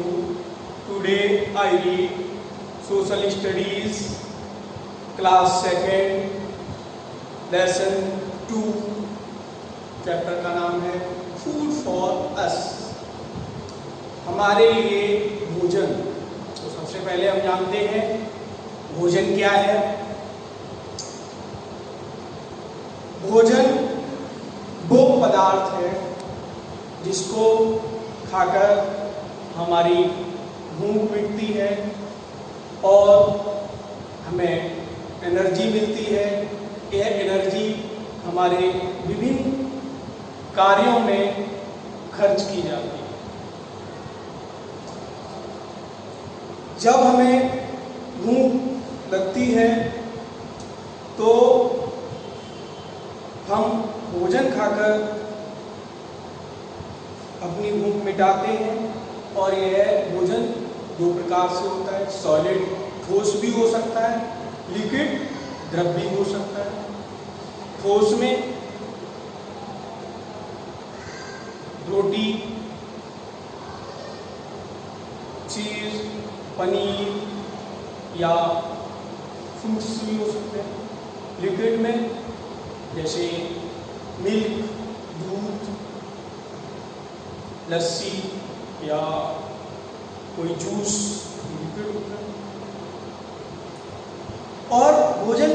you? Today I read Social Studies, Class 2, Lesson 2. Chapter का नाम है फूड फॉर अस, हमारे लिए भोजन। तो सबसे पहले हम जानते हैं भोजन क्या है। भोजन वो पदार्थ है जिसको खाकर हमारी भूख मिटती है और हमें एनर्जी मिलती है। यह एनर्जी हमारे विभिन्न कार्यों में खर्च की जाती है। जब हमें भूख लगती है तो हम भोजन खाकर अपनी भूख मिटाते हैं और यह भोजन दो प्रकार से होता है। सॉलिड ठोस भी हो सकता है, लिक्विड द्रव भी हो सकता है। ठोस में रोटी, चीज, पनीर या फ्रूट्स भी हो सकते हैं। लिक्विड में जैसे मिल्क, दूध, लस्सी या कोई जूस लिक्विड होता है। और भोजन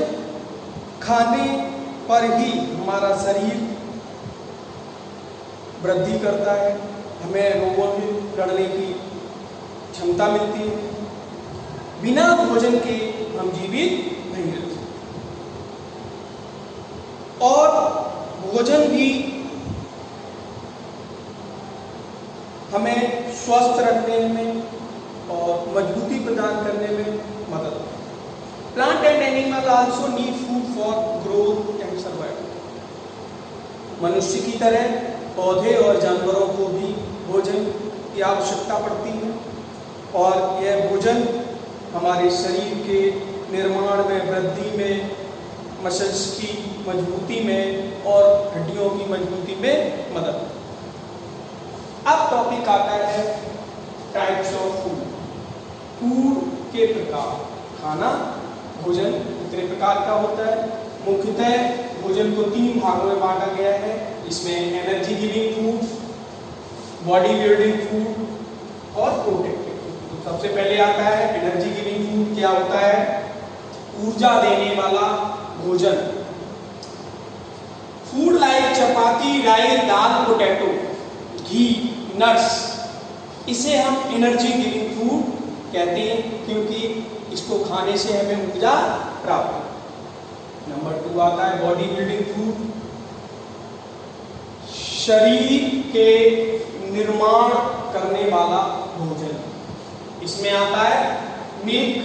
खाने पर ही हमारा शरीर वृद्धि करता है, हमें रोगों से लड़ने की क्षमता मिलती है। बिना भोजन के हम जीवित नहीं रह सकते। और भोजन भी हमें स्वस्थ रखने में और मजबूती प्रदान करने में मदद करता है। Plant and animal also need food for growth and survival. मनुष्य की तरह पौधे और जानवरों को भी भोजन की आवश्यकता पड़ती है और यह भोजन हमारे शरीर के निर्माण में, वृद्धि में, मसल्स की मजबूती में और हड्डियों की मजबूती में मदद करता है। अब टॉपिक आता है टाइप्स ऑफ फूड। फूड के प्रकार। खाना, भोजन कितने प्रकार का होता है? मुख्यतः भोजन को 3 भागों में बांटा गया है। इसमें energy giving food, body building food और प्रोटेक्टिव फूड। तो सबसे पहले आता है एनर्जी गिविंग फूड। क्या होता है? ऊर्जा देने वाला भोजन। फूड लाइक चपाती, राइस, दाल, पोटैटो, घी, नट्स, इसे हम एनर्जी गिविंग फूड कहते हैं क्योंकि इसको खाने से हमें ऊर्जा प्राप्त होती है। नंबर 2 आता है बॉडी बिल्डिंग फूड। शरीर के निर्माण करने वाला भोजन। इसमें आता है मिल्क,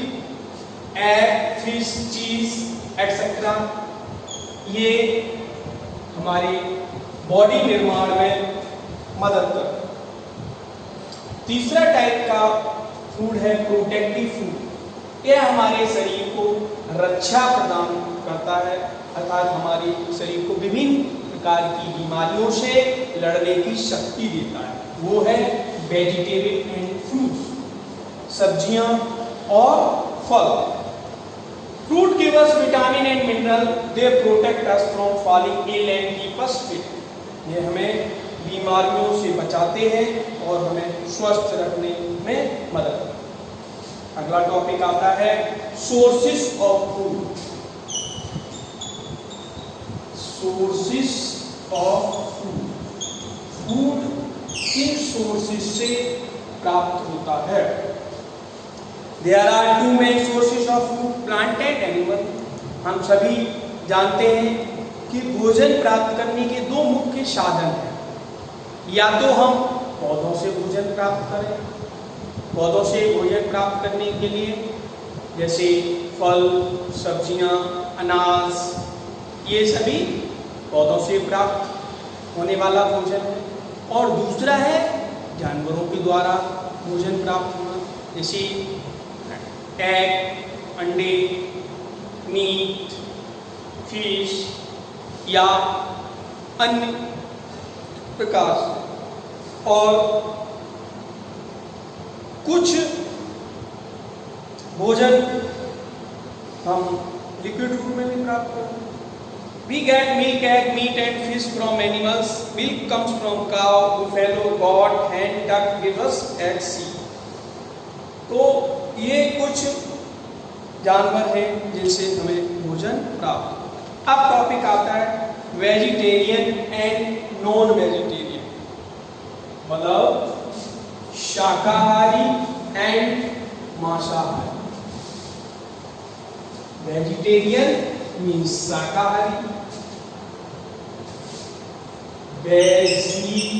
एग, फिश, चीज एक्सेट्रा। ये हमारी बॉडी निर्माण में मदद करता है। तीसरा टाइप का फूड है प्रोटेक्टिव फूड। यह हमारे शरीर को रक्षा प्रदान करता है, अर्थात हमारे शरीर को विभिन्न प्रकार की बीमारियों से लड़ने की शक्ति देता है। वो है वेजिटेबल एंड फ्रूट्स, सब्जियां और फल। Fruit give us vitamin and mineral, they protect us from falling ill and keep us fit. ये हमें बीमारियों से बचाते हैं और हमें स्वस्थ रखने में मदद करते हैं। अगला टॉपिक आता है sources of food. Sources of food. Food किन सोर्सेस से प्राप्त होता है? There are 2 main sources of food, plant and animal. हम सभी जानते हैं कि भोजन प्राप्त करने के 2 मुख्य साधन हैं। या तो हम पौधों से भोजन प्राप्त करें, पौधों से भोजन प्राप्त करने के लिए जैसे फल, सब्जियां, अनाज, ये सभी पौधों से प्राप्त होने वाला भोजन है। और दूसरा है जानवरों के द्वारा भोजन प्राप्त होना, जैसे एग, अंडे, मीट, फिश या अन्य प्रकार से। और कुछ भोजन हम लिक्विड रूप में भी प्राप्त करते हैं। We get milk, egg, meat and fish from animals. Milk comes from cow, buffalo, goat, hen, duck give us eggs. तो ये कुछ जानवर हैं जिनसे हमें भोजन प्राप्त। अब टॉपिक आता है वेजिटेरियन एंड नॉन वेजिटेरियन, मतलब शाकाहारी एंड मांसाहारी। वेजिटेरियन मीन्स शाकाहारी, वेजिटेरियन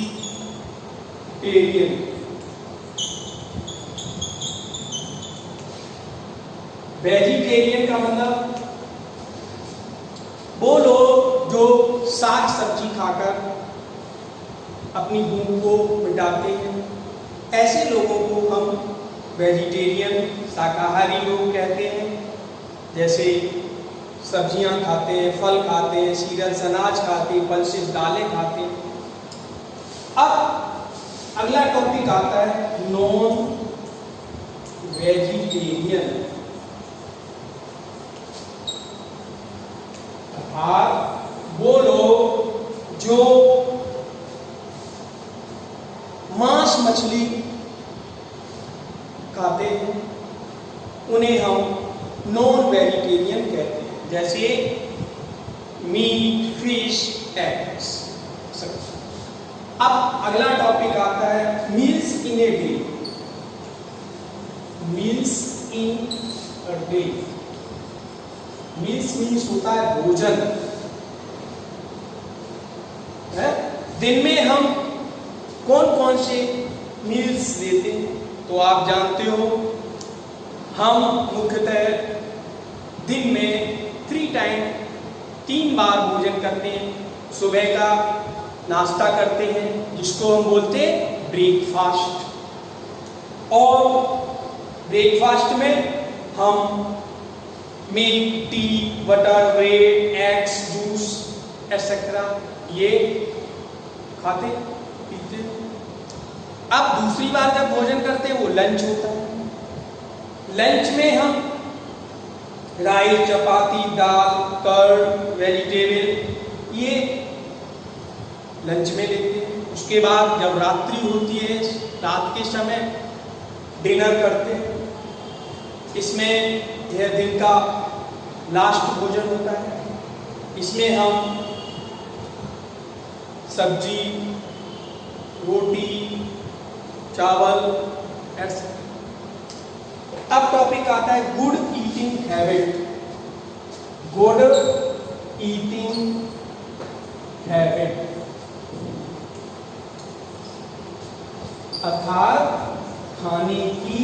वेजिटेरियन का मतलब वो लोग जो साग सब्जी खाकर अपनी भूख को मिटाते हैं, ऐसे लोगों को हम वेजिटेरियन शाकाहारी लोग कहते हैं। जैसे सब्जियां खाते हैं, फल खाते हैं, सीरियल्स अनाज खाते हैं, पल्सेस दालें खाते हैं। अब अगला टॉपिक आता है नॉन वेजिटेरियन, अर्थात वो लोग जो मांस मछली खाते हैं उन्हें हम नॉन वेजिटेरियन कहते हैं। जैसे मीट, फिश, एग्स। अब अगला टॉपिक आता है meals in a day. Meals in a day, meals means होता है भोजन है। दिन में हम कौन कौन से मील्स लेते हैं तो आप जानते हो, हम मुख्यतः दिन में 3 टाइम 3 बार भोजन करते हैं। सुबह का नाश्ता करते हैं जिसको हम बोलते हैं ब्रेकफास्ट, और ब्रेकफास्ट में हम milk, T, butter, bread, eggs, juice etcetera ये खाते पीते। अब दूसरी बार जब भोजन करते हैं वो लंच होता है। लंच में हम राइस, चपाती, दाल, कर्ड, वेजिटेबल ये लंच में लेते हैं। उसके बाद जब रात्रि होती है, रात के समय डिनर करते हैं। इसमें यह दिन का लास्ट भोजन होता है। इसमें हम सब्जी, रोटी, चावल ऐसे। अब टॉपिक आता है good eating habit. Good eating habit अर्थात खाने की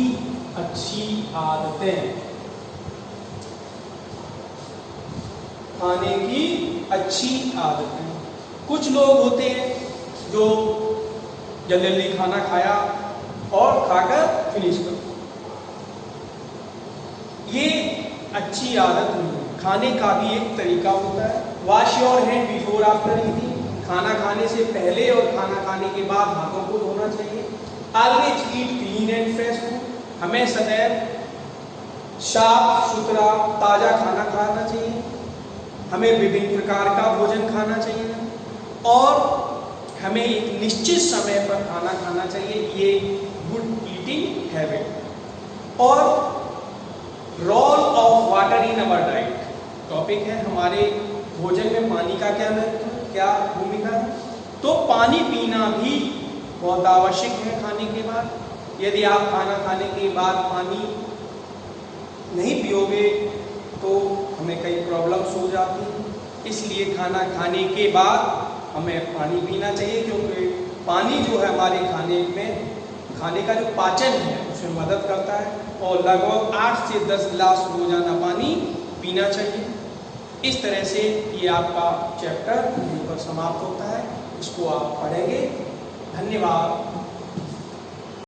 अच्छी आदतें। खाने की अच्छी आदतें। कुछ लोग होते हैं जो जल्दी जल्दी खाना खाया और खाकर फिनिश कर, ये अच्छी आदत नहीं है। खाने का भी एक तरीका होता है। Wash your hand before after eating, खाना खाने से पहले और खाना खाने के बाद हाथों को धोना चाहिए। Always eat clean and fresh food, हमें सदैव साफ सुथरा ताज़ा खाना खाना चाहिए। हमें विभिन्न प्रकार का भोजन खाना चाहिए और हमें एक निश्चित समय पर खाना खाना चाहिए। ये गुड ईटिंग हैबिट। और role of water in our diet topic है। हमारे भोजन में पानी का क्या महत्व, क्या भूमिका है। तो पानी पीना भी बहुत आवश्यक है खाने के बाद। यदि आप खाना खाने के बाद पानी नहीं पियोगे तो हमें कई प्रॉब्लम्स हो जाती हैं। इसलिए खाना खाने के बाद हमें पानी पीना चाहिए, क्योंकि पानी जो है हमारे खाने में, खाने का जो पाचन है उसमें मदद करता है। और लगभग 8 से 10 गिलास रोजाना पानी पीना चाहिए। इस तरह से ये आपका चैप्टर यहीं पर समाप्त होता है। इसको आप पढ़ेंगे। धन्यवाद।